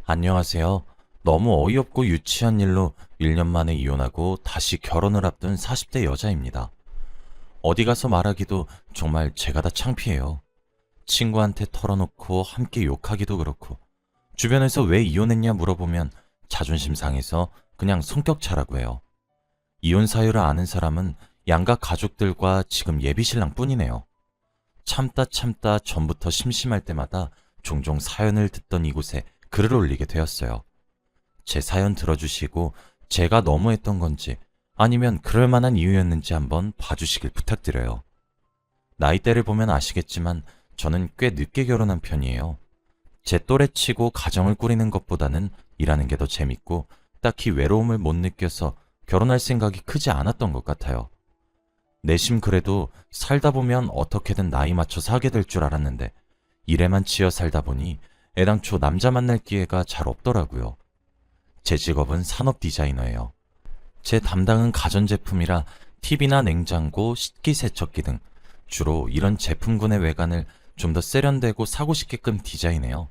안녕하세요. 너무 어이없고 유치한 일로 1년 만에 이혼하고 다시 결혼을 앞둔 40대 여자입니다. 어디 가서 말하기도 정말 제가 다 창피해요. 친구한테 털어놓고 함께 욕하기도 그렇고, 주변에서 왜 이혼했냐 물어보면 자존심 상해서 그냥 성격 차라고 해요. 이혼 사유를 아는 사람은 양가 가족들과 지금 예비신랑 뿐이네요. 참다 참다 전부터 심심할 때마다 종종 사연을 듣던 이곳에 글을 올리게 되었어요. 제 사연 들어주시고 제가 너무했던 건지 아니면 그럴 만한 이유였는지 한번 봐주시길 부탁드려요. 나이대를 보면 아시겠지만 저는 꽤 늦게 결혼한 편이에요. 제 또래치고 가정을 꾸리는 것보다는 일하는 게 더 재밌고 딱히 외로움을 못 느껴서 결혼할 생각이 크지 않았던 것 같아요. 내심 그래도 살다 보면 어떻게든 나이 맞춰서 하게 될 줄 알았는데 일에만 치여 살다 보니 애당초 남자 만날 기회가 잘 없더라고요. 제 직업은 산업 디자이너예요. 제 담당은 가전제품이라 TV나 냉장고, 식기세척기 등 주로 이런 제품군의 외관을 좀 더 세련되고 사고 싶게끔 디자인해요.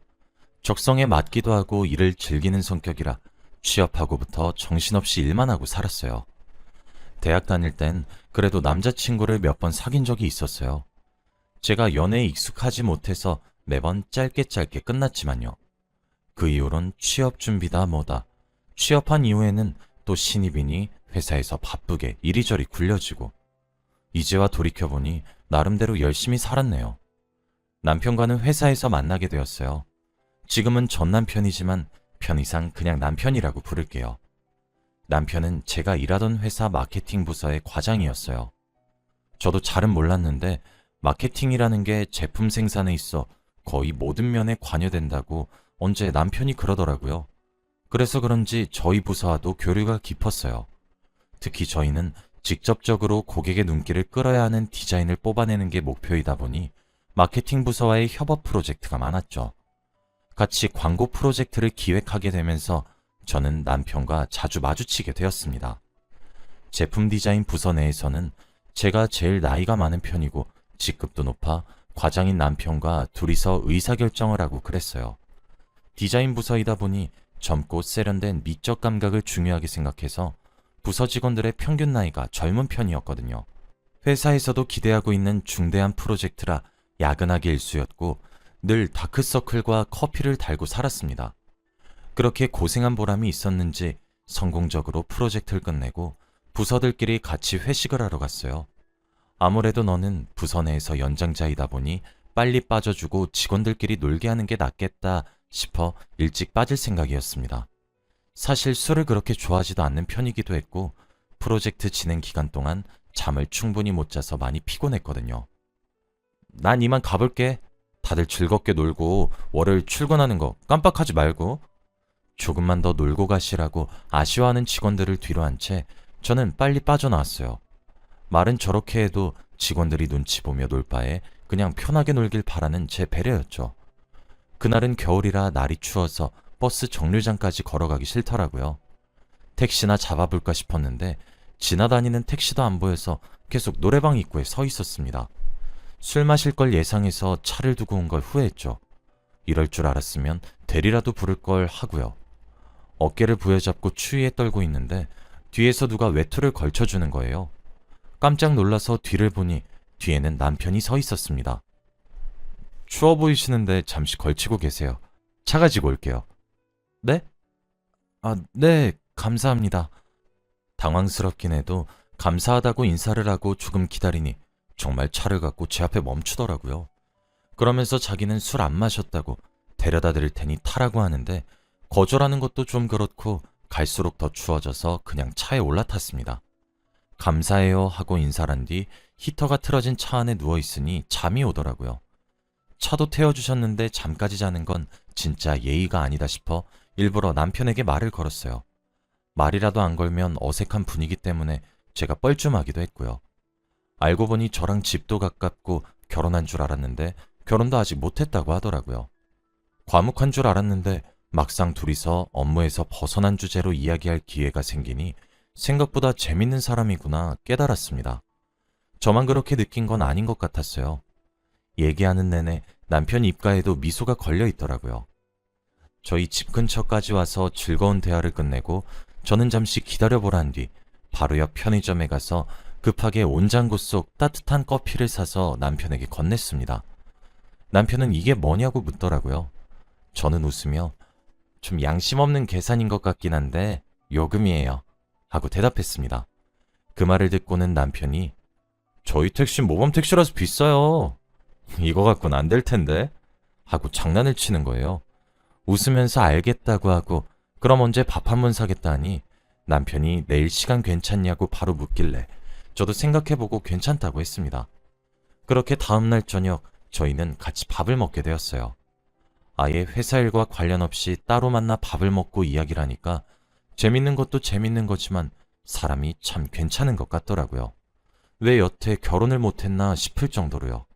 적성에 맞기도 하고 일을 즐기는 성격이라 취업하고부터 정신없이 일만 하고 살았어요. 대학 다닐 땐 그래도 남자친구를 몇 번 사귄 적이 있었어요. 제가 연애에 익숙하지 못해서 매번 짧게 끝났지만요. 그 이후론 취업 준비다 뭐다. 취업한 이후에는 또 신입이니 회사에서 바쁘게 이리저리 굴려지고, 이제와 돌이켜보니 나름대로 열심히 살았네요. 남편과는 회사에서 만나게 되었어요. 지금은 전 남편이지만 편의상 그냥 남편이라고 부를게요. 남편은 제가 일하던 회사 마케팅 부서의 과장이었어요. 저도 잘은 몰랐는데 마케팅이라는 게 제품 생산에 있어 거의 모든 면에 관여된다고 언제 남편이 그러더라고요. 그래서 그런지 저희 부서와도 교류가 깊었어요. 특히 저희는 직접적으로 고객의 눈길을 끌어야 하는 디자인을 뽑아내는 게 목표이다 보니 마케팅 부서와의 협업 프로젝트가 많았죠. 같이 광고 프로젝트를 기획하게 되면서 저는 남편과 자주 마주치게 되었습니다. 제품 디자인 부서 내에서는 제가 제일 나이가 많은 편이고 직급도 높아 과장인 남편과 둘이서 의사결정을 하고 그랬어요. 디자인 부서이다 보니 젊고 세련된 미적 감각을 중요하게 생각해서 부서 직원들의 평균 나이가 젊은 편이었거든요. 회사에서도 기대하고 있는 중대한 프로젝트라 야근하기 일쑤였고 늘 다크서클과 커피를 달고 살았습니다. 그렇게 고생한 보람이 있었는지 성공적으로 프로젝트를 끝내고 부서들끼리 같이 회식을 하러 갔어요. 아무래도 너는 부서 내에서 연장자이다 보니 빨리 빠져주고 직원들끼리 놀게 하는 게 낫겠다 싶어 일찍 빠질 생각이었습니다. 사실 술을 그렇게 좋아하지도 않는 편이기도 했고 프로젝트 진행 기간 동안 잠을 충분히 못 자서 많이 피곤했거든요. 난 이만 가볼게. 다들 즐겁게 놀고 월요일 출근하는 거 깜빡하지 말고. 조금만 더 놀고 가시라고 아쉬워하는 직원들을 뒤로 한 채 저는 빨리 빠져나왔어요. 말은 저렇게 해도 직원들이 눈치 보며 놀 바에 그냥 편하게 놀길 바라는 제 배려였죠. 그날은 겨울이라 날이 추워서 버스 정류장까지 걸어가기 싫더라고요. 택시나 잡아볼까 싶었는데 지나다니는 택시도 안 보여서 계속 노래방 입구에 서 있었습니다. 술 마실 걸 예상해서 차를 두고 온 걸 후회했죠. 이럴 줄 알았으면 대리라도 부를 걸 하고요. 어깨를 부여잡고 추위에 떨고 있는데 뒤에서 누가 외투를 걸쳐주는 거예요. 깜짝 놀라서 뒤를 보니 뒤에는 남편이 서 있었습니다. 추워 보이시는데 잠시 걸치고 계세요. 차 가지고 올게요. 네? 네, 감사합니다. 당황스럽긴 해도 감사하다고 인사를 하고 조금 기다리니 정말 차를 갖고 제 앞에 멈추더라고요. 그러면서 자기는 술 안 마셨다고 데려다 드릴 테니 타라고 하는데 거절하는 것도 좀 그렇고 갈수록 더 추워져서 그냥 차에 올라탔습니다. 감사해요 하고 인사를 한 뒤 히터가 틀어진 차 안에 누워있으니 잠이 오더라고요. 차도 태워주셨는데 잠까지 자는 건 진짜 예의가 아니다 싶어 일부러 남편에게 말을 걸었어요. 말이라도 안 걸면 어색한 분위기 때문에 제가 뻘쭘하기도 했고요. 알고 보니 저랑 집도 가깝고 결혼한 줄 알았는데 결혼도 아직 못했다고 하더라고요. 과묵한 줄 알았는데 막상 둘이서 업무에서 벗어난 주제로 이야기할 기회가 생기니 생각보다 재밌는 사람이구나 깨달았습니다. 저만 그렇게 느낀 건 아닌 것 같았어요. 얘기하는 내내 남편 입가에도 미소가 걸려 있더라고요. 저희 집 근처까지 와서 즐거운 대화를 끝내고 저는 잠시 기다려보란 뒤 바로 옆 편의점에 가서 급하게 온장고 속 따뜻한 커피를 사서 남편에게 건넸습니다. 남편은 이게 뭐냐고 묻더라고요. 저는 웃으며 좀 양심 없는 계산인 것 같긴 한데 요금이에요 하고 대답했습니다. 그 말을 듣고는 남편이 저희 택시 모범 택시라서 비싸요. 이거 갖고는 안 될 텐데 하고 장난을 치는 거예요. 웃으면서 알겠다고 하고 그럼 언제 밥 한 번 사겠다 하니 남편이 내일 시간 괜찮냐고 바로 묻길래 저도 생각해보고 괜찮다고 했습니다. 그렇게 다음날 저녁 저희는 같이 밥을 먹게 되었어요. 아예 회사 일과 관련 없이 따로 만나 밥을 먹고 이야기를 하니까 재밌는 것도 재밌는 거지만 사람이 참 괜찮은 것 같더라고요. 왜 여태 결혼을 못했나 싶을 정도로요.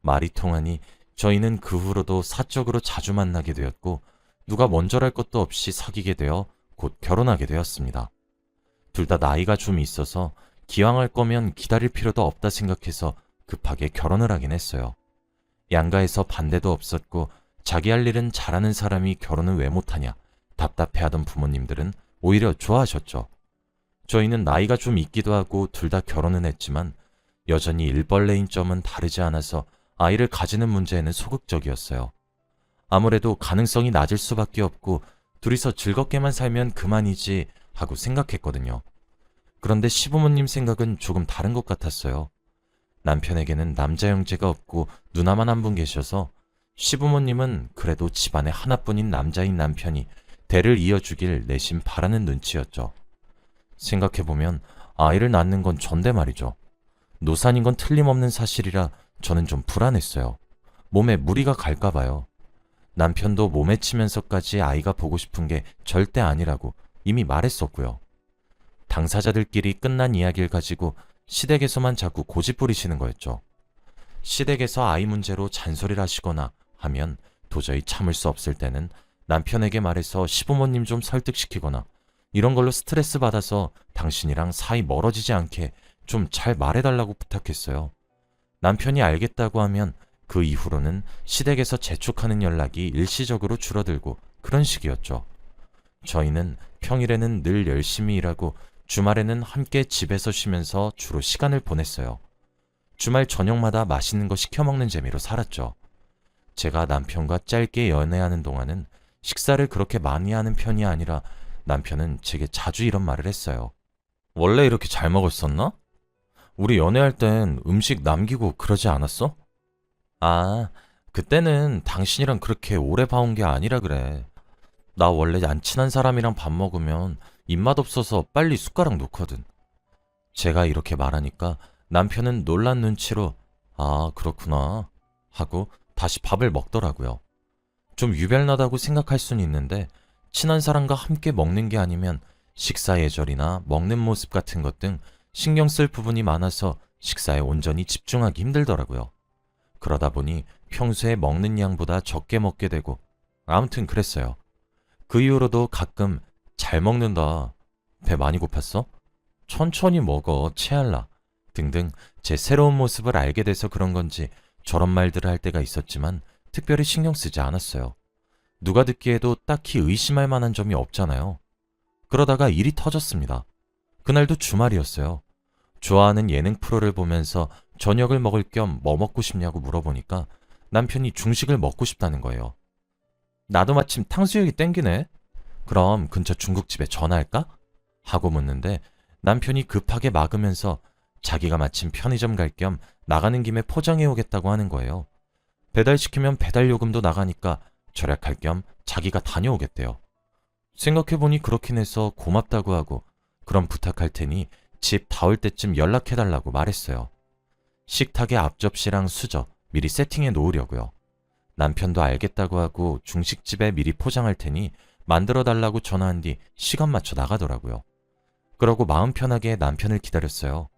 말이 통하니 저희는 그 후로도 사적으로 자주 만나게 되었고 누가 먼저랄 것도 없이 사귀게 되어 곧 결혼하게 되었습니다. 둘 다 나이가 좀 있어서 기왕 할 거면 기다릴 필요도 없다 생각해서 급하게 결혼을 하긴 했어요. 양가에서 반대도 없었고 자기 할 일은 잘하는 사람이 결혼을 왜 못하냐 답답해하던 부모님들은 오히려 좋아하셨죠. 저희는 나이가 좀 있기도 하고 둘 다 결혼은 했지만 여전히 일벌레인 점은 다르지 않아서 아이를 가지는 문제에는 소극적이었어요. 아무래도 가능성이 낮을 수밖에 없고 둘이서 즐겁게만 살면 그만이지 하고 생각했거든요. 그런데 시부모님 생각은 조금 다른 것 같았어요. 남편에게는 남자 형제가 없고 누나만 한 분 계셔서 시부모님은 그래도 집안에 하나뿐인 남자인 남편이 대를 이어주길 내심 바라는 눈치였죠. 생각해보면 아이를 낳는 건 전데 말이죠. 노산인 건 틀림없는 사실이라 저는 좀 불안했어요. 몸에 무리가 갈까봐요. 남편도 몸에 치면서까지 아이가 보고 싶은 게 절대 아니라고 이미 말했었고요. 당사자들끼리 끝난 이야기를 가지고 시댁에서만 자꾸 고집 부리시는 거였죠. 시댁에서 아이 문제로 잔소리를 하시거나 하면 도저히 참을 수 없을 때는 남편에게 말해서 시부모님 좀 설득시키거나 이런 걸로 스트레스 받아서 당신이랑 사이 멀어지지 않게 좀 잘 말해달라고 부탁했어요. 남편이 알겠다고 하면 그 이후로는 시댁에서 재촉하는 연락이 일시적으로 줄어들고 그런 식이었죠. 저희는 평일에는 늘 열심히 일하고 주말에는 함께 집에서 쉬면서 주로 시간을 보냈어요. 주말 저녁마다 맛있는 거 시켜 먹는 재미로 살았죠. 제가 남편과 짧게 연애하는 동안은 식사를 그렇게 많이 하는 편이 아니라 남편은 제게 자주 이런 말을 했어요. 원래 이렇게 잘 먹었었나? 우리 연애할 땐 음식 남기고 그러지 않았어? 아, 그때는 당신이랑 그렇게 오래 봐온 게 아니라 그래. 나 원래 안 친한 사람이랑 밥 먹으면 입맛 없어서 빨리 숟가락 놓거든. 제가 이렇게 말하니까 남편은 놀란 눈치로 아, 그렇구나 하고 다시 밥을 먹더라고요. 좀 유별나다고 생각할 수는 있는데 친한 사람과 함께 먹는 게 아니면 식사 예절이나 먹는 모습 같은 것 등 신경 쓸 부분이 많아서 식사에 온전히 집중하기 힘들더라고요. 그러다 보니 평소에 먹는 양보다 적게 먹게 되고 아무튼 그랬어요. 그 이후로도 가끔 잘 먹는다, 배 많이 고팠어? 천천히 먹어, 체할라 등등 제 새로운 모습을 알게 돼서 그런 건지 저런 말들을 할 때가 있었지만 특별히 신경 쓰지 않았어요. 누가 듣기에도 딱히 의심할 만한 점이 없잖아요. 그러다가 일이 터졌습니다. 그날도 주말이었어요. 좋아하는 예능 프로를 보면서 저녁을 먹을 겸 뭐 먹고 싶냐고 물어보니까 남편이 중식을 먹고 싶다는 거예요. 나도 마침 탕수육이 땡기네. 그럼 근처 중국집에 전화할까? 하고 묻는데 남편이 급하게 막으면서 자기가 마침 편의점 갈 겸 나가는 김에 포장해 오겠다고 하는 거예요. 배달시키면 배달 요금도 나가니까 절약할 겸 자기가 다녀오겠대요. 생각해보니 그렇긴 해서 고맙다고 하고 그럼 부탁할 테니 집 다 올 때쯤 연락해달라고 말했어요. 식탁에 앞접시랑 수저 미리 세팅해 놓으려고요. 남편도 알겠다고 하고 중식집에 미리 포장할 테니 만들어달라고 전화한 뒤 시간 맞춰 나가더라고요. 그러고 마음 편하게 남편을 기다렸어요.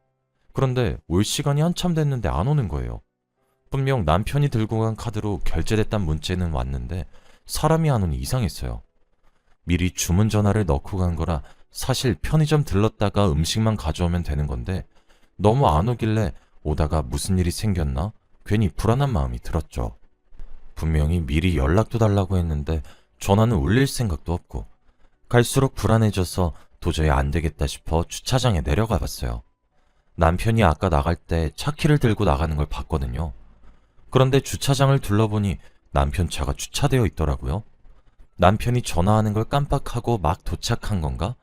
그런데 올 시간이 한참 됐는데 안 오는 거예요. 분명 남편이 들고 간 카드로 결제됐단 문자는 왔는데 사람이 안 오니 이상했어요. 미리 주문 전화를 넣고 간 거라 사실 편의점 들렀다가 음식만 가져오면 되는 건데 너무 안 오길래 오다가 무슨 일이 생겼나 괜히 불안한 마음이 들었죠. 분명히 미리 연락도 달라고 했는데 전화는 울릴 생각도 없고 갈수록 불안해져서 도저히 안 되겠다 싶어 주차장에 내려가 봤어요. 남편이 아까 나갈 때 차키를 들고 나가는 걸 봤거든요. 그런데 주차장을 둘러보니 남편 차가 주차되어 있더라고요. 남편이 전화하는 걸 깜빡하고 막 도착한 건가?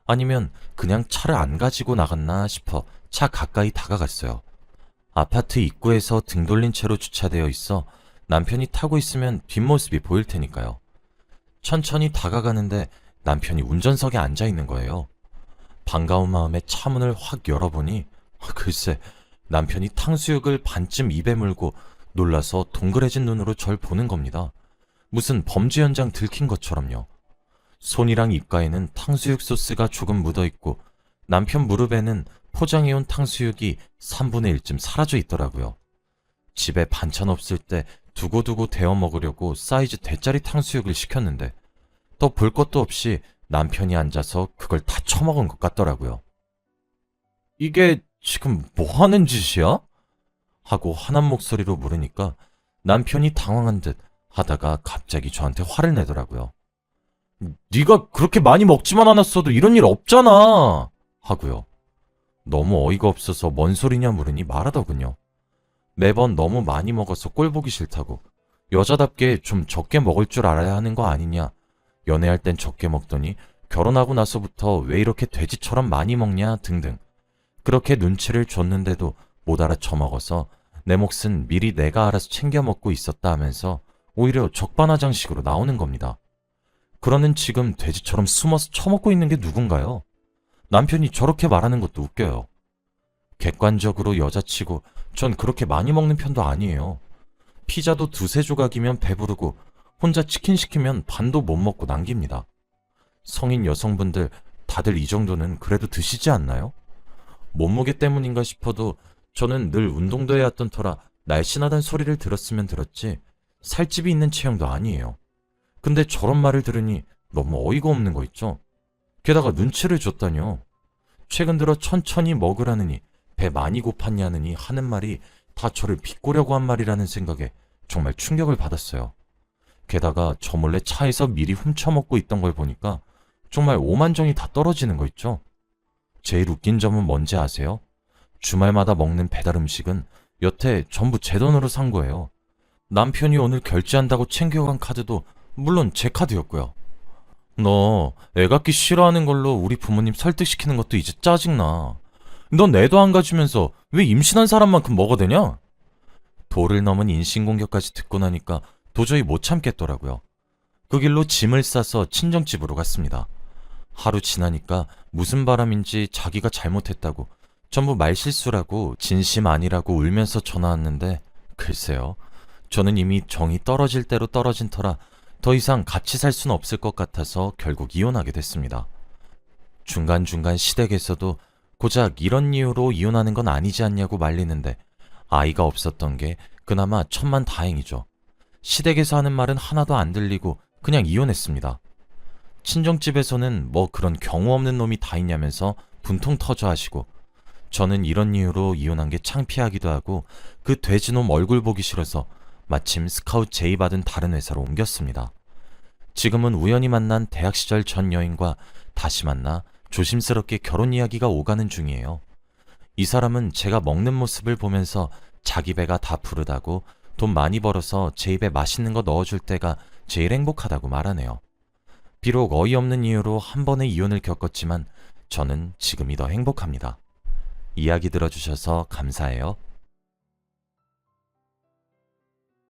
아니면 그냥 차를 안 가지고 나갔나 싶어 차 가까이 다가갔어요. 아파트 입구에서 등 돌린 채로 주차되어 있어 남편이 타고 있으면 뒷모습이 보일 테니까요. 천천히 다가가는데 남편이 운전석에 앉아 있는 거예요. 반가운 마음에 차 문을 확 열어보니 글쎄 남편이 탕수육을 반쯤 입에 물고 놀라서 동그래진 눈으로 절 보는 겁니다. 무슨 범죄 현장 들킨 것처럼요. 손이랑 입가에는 탕수육 소스가 조금 묻어있고 남편 무릎에는 포장해온 탕수육이 3분의 1쯤 사라져 있더라고요. 집에 반찬 없을 때 두고두고 데워 먹으려고 사이즈 대짜리 탕수육을 시켰는데 또 볼 것도 없이 남편이 앉아서 그걸 다 처먹은 것 같더라고요. 이게 지금 뭐 하는 짓이야? 하고 화난 목소리로 물으니까 남편이 당황한 듯 하다가 갑자기 저한테 화를 내더라고요. 네가 그렇게 많이 먹지만 않았어도 이런 일 없잖아 하고요. 너무 어이가 없어서 뭔 소리냐 물으니 말하더군요. 매번 너무 많이 먹어서 꼴 보기 싫다고 여자답게 좀 적게 먹을 줄 알아야 하는 거 아니냐, 연애할 땐 적게 먹더니 결혼하고 나서부터 왜 이렇게 돼지처럼 많이 먹냐 등등 그렇게 눈치를 줬는데도 못 알아쳐먹어서 내 몫은 미리 내가 알아서 챙겨 먹고 있었다 하면서 오히려 적반하장식으로 나오는 겁니다. 그러는 지금 돼지처럼 숨어서 처먹고 있는 게 누군가요? 남편이 저렇게 말하는 것도 웃겨요. 객관적으로 여자치고 전 그렇게 많이 먹는 편도 아니에요. 피자도 두세 조각이면 배부르고 혼자 치킨 시키면 반도 못 먹고 남깁니다. 성인 여성분들 다들 이 정도는 그래도 드시지 않나요? 몸무게 때문인가 싶어도 저는 늘 운동도 해왔던 터라 날씬하단 소리를 들었으면 들었지 살집이 있는 체형도 아니에요. 근데 저런 말을 들으니 너무 어이가 없는 거 있죠? 게다가 눈치를 줬다뇨. 최근 들어 천천히 먹으라느니 배 많이 고팠냐느니 하는 말이 다 저를 비꼬려고 한 말이라는 생각에 정말 충격을 받았어요. 게다가 저 몰래 차에서 미리 훔쳐먹고 있던 걸 보니까 정말 오만정이 다 떨어지는 거 있죠? 제일 웃긴 점은 뭔지 아세요? 주말마다 먹는 배달 음식은 여태 전부 제 돈으로 산 거예요. 남편이 오늘 결제한다고 챙겨간 카드도 물론 제 카드였고요. 너 애 갖기 싫어하는 걸로 우리 부모님 설득시키는 것도 이제 짜증나. 넌 애도 안 가지면서 왜 임신한 사람만큼 먹어대냐? 도를 넘은 인신공격까지 듣고 나니까 도저히 못 참겠더라고요. 그 길로 짐을 싸서 친정집으로 갔습니다. 하루 지나니까 무슨 바람인지 자기가 잘못했다고 전부 말실수라고 진심 아니라고 울면서 전화 왔는데 글쎄요. 저는 이미 정이 떨어질 대로 떨어진 터라 더 이상 같이 살 수는 없을 것 같아서 결국 이혼하게 됐습니다. 중간중간 시댁에서도 고작 이런 이유로 이혼하는 건 아니지 않냐고 말리는데 아이가 없었던 게 그나마 천만다행이죠. 시댁에서 하는 말은 하나도 안 들리고 그냥 이혼했습니다. 친정집에서는 뭐 그런 경우 없는 놈이 다 있냐면서 분통 터져 하시고 저는 이런 이유로 이혼한 게 창피하기도 하고 그 돼지놈 얼굴 보기 싫어서 마침 스카웃 제의받은 다른 회사로 옮겼습니다. 지금은 우연히 만난 대학 시절 전 여인과 다시 만나 조심스럽게 결혼 이야기가 오가는 중이에요. 이 사람은 제가 먹는 모습을 보면서 자기 배가 다 부르다고 돈 많이 벌어서 제 입에 맛있는 거 넣어줄 때가 제일 행복하다고 말하네요. 비록 어이없는 이유로 한 번의 이혼을 겪었지만 저는 지금이 더 행복합니다. 이야기 들어주셔서 감사해요.